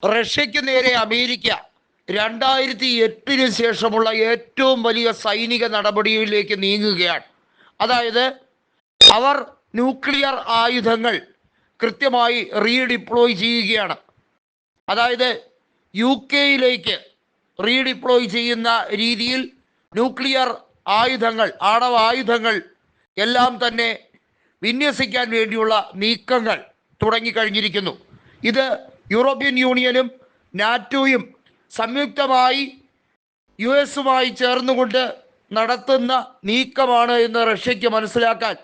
റഷ്യക്ക് നേരെ അമേരിക്ക 2008 ശേഷമുള്ള ഏറ്റവും വലിയ സൈനിക നടപടിയിലേക്ക് നീങ്ങുകയാണ്. അതായത് അവർ ന്യൂക്ലിയർ ആയുധങ്ങൾ കൃത്യമായി റീഡിപ്ലോയ് ചെയ്യുകയാണ്. അതായത് UK റീഡിപ്ലോയ് ചെയ്യുന്ന രീതിയിൽ ന്യൂക്ലിയർ ആയുധങ്ങൾ, ആണവ ആയുധങ്ങൾ എല്ലാം തന്നെ വിന്യസിക്കാൻ വേണ്ടിയുള്ള നീക്കങ്ങൾ തുടങ്ങിക്കഴിഞ്ഞിരിക്കുന്നു. ഇത് യൂറോപ്യൻ യൂണിയനും നാറ്റോയും സംയുക്തമായി US ചേർന്നുകൊണ്ട് നടത്തുന്ന നീക്കമാണ് എന്ന് റഷ്യക്ക് മനസ്സിലാക്കാൻ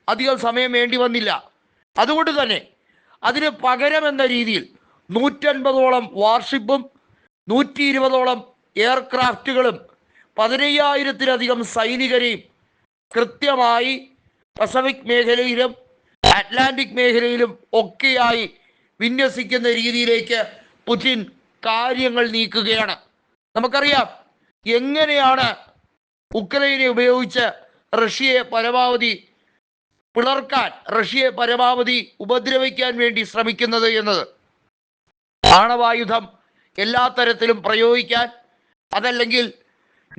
അധികം സമയം വേണ്ടി വന്നില്ല. അതുകൊണ്ട് തന്നെ അതിന് പകരമെന്ന രീതിയിൽ 150ഓളം വാർഷിപ്പും 120ഓളം എയർക്രാഫ്റ്റുകളും 15,000-ലധികം സൈനികരെയും കൃത്യമായി പസഫിക് മേഖലയിലും അറ്റ്ലാന്റിക് മേഖലയിലും ഒക്കെയായി വിന്യസിക്കുന്ന രീതിയിലേക്ക് പുടിൻ കാര്യങ്ങൾ നീക്കുകയാണ്. നമുക്കറിയാം എങ്ങനെയാണ് ഉക്രൈനെ ഉപയോഗിച്ച് റഷ്യയെ പരമാവധി പിളർക്കാൻ, റഷ്യയെ പരമാവധി ഉപദ്രവിക്കാൻ വേണ്ടി ശ്രമിക്കുന്നത് എന്നത്. ആണവായുധം എല്ലാ തരത്തിലും പ്രയോഗിക്കാൻ, അതല്ലെങ്കിൽ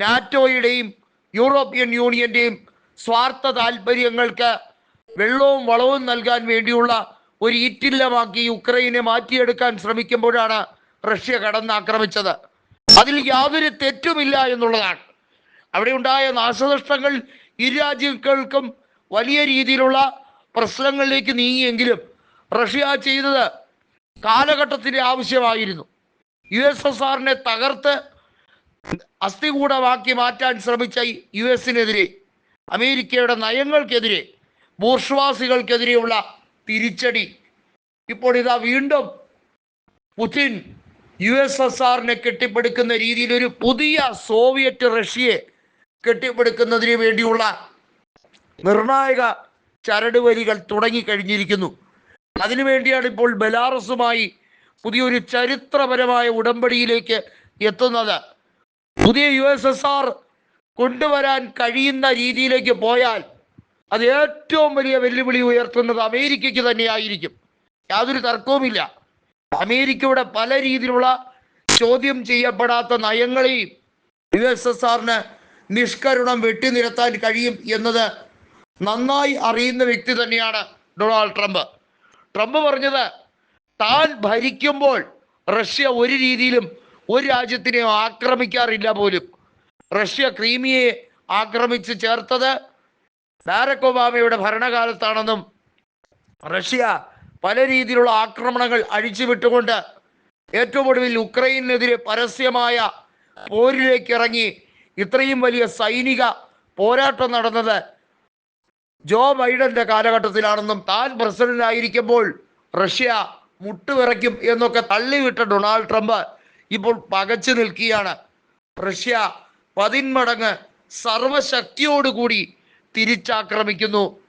നാറ്റോയുടെയും യൂറോപ്യൻ യൂണിയന്റെയും സ്വാർത്ഥ താല്പര്യങ്ങൾക്ക് വെള്ളവും വളവും നൽകാൻ വേണ്ടിയുള്ള ഒരു ഈറ്റില്ലമാക്കി യുക്രൈനെ മാറ്റിയെടുക്കാൻ ശ്രമിക്കുമ്പോഴാണ് റഷ്യ കടന്നാക്രമിച്ചത്. അതിൽ യാതൊരു തെറ്റുമില്ല എന്നുള്ളതാണ്. അവിടെ ഉണ്ടായ നാശനഷ്ടങ്ങൾ ഇരു രാജ്യങ്ങൾക്കും വലിയ രീതിയിലുള്ള പ്രശ്നങ്ങളിലേക്ക് നീങ്ങിയെങ്കിലും റഷ്യ ചെയ്തത് കാലഘട്ടത്തിന്റെ ആവശ്യമായിരുന്നു. USSRനെ തകർത്ത് അസ്ഥികൂടമാക്കി മാറ്റാൻ ശ്രമിച്ച US-നെതിരെ, അമേരിക്കയുടെ നയങ്ങൾക്കെതിരെ, ബൂർഷ്വാസികൾക്കെതിരെയുള്ള തിരിച്ചടി. ഇപ്പോൾ ഇതാ വീണ്ടും പുടിൻ USSRനെ കെട്ടിപ്പടുക്കുന്ന രീതിയിൽ ഒരു പുതിയ സോവിയറ്റ് റഷ്യയെ കെട്ടിപ്പടുക്കുന്നതിന് വേണ്ടിയുള്ള നിർണായക ചരടുവലികൾ തുടങ്ങിക്കഴിഞ്ഞിരിക്കുന്നു. അതിനുവേണ്ടിയാണ് ഇപ്പോൾ ബെലാറസുമായി പുതിയൊരു ചരിത്രപരമായ ഉടമ്പടിയിലേക്ക് എത്തുന്നത്. പുതിയ USSR കൊണ്ടുവരാൻ കഴിയുന്ന രീതിയിലേക്ക് പോയാൽ അത് ഏറ്റവും വലിയ വെല്ലുവിളി ഉയർത്തുന്നത് അമേരിക്കയ്ക്ക് തന്നെയായിരിക്കും. യാതൊരു തർക്കവുമില്ല. അമേരിക്കയുടെ പല രീതിയിലുള്ള ചോദ്യം ചെയ്യപ്പെടാത്ത നയങ്ങളെയും USSRന് നിഷ്കരുണം വെട്ടിനിരത്താൻ കഴിയും എന്നത് നന്നായി അറിയുന്ന വ്യക്തി തന്നെയാണ് ഡൊണാൾഡ് ട്രംപ്. ട്രംപ് പറഞ്ഞത് താൻ ഭരിക്കുമ്പോൾ റഷ്യ ഒരു രീതിയിലും ഒരു രാജ്യത്തിനെ ആക്രമിക്കാറില്ല പോലും. റഷ്യ ക്രീമിയയെ ആക്രമിച്ച് ചേർത്തത് ബാരക് ഒബാമയുടെ ഭരണകാലത്താണെന്നും റഷ്യ പല രീതിയിലുള്ള ആക്രമണങ്ങൾ അഴിച്ചുവിട്ടുകൊണ്ട് ഏറ്റവും ഒടുവിൽ ഉക്രൈനെതിരെ പരസ്യമായ പോരിലേക്ക് ഇറങ്ങി ഇത്രയും വലിയ സൈനിക പോരാട്ടം നടന്നത് ജോ ബൈഡന്റെ കാലഘട്ടത്തിലാണെന്നും താൻ പ്രസിഡന്റ് ആയിരിക്കുമ്പോൾ റഷ്യ മുട്ടുവിറയ്ക്കും എന്നൊക്കെ തള്ളിവിട്ട ഡൊണാൾഡ് ട്രംപ് ഇപ്പോൾ പകച്ചു നിൽക്കുകയാണ്. റഷ്യ 10 മടങ്ങ് സർവശക്തിയോടുകൂടി തിരിച്ചാക്രമിക്കുന്നു.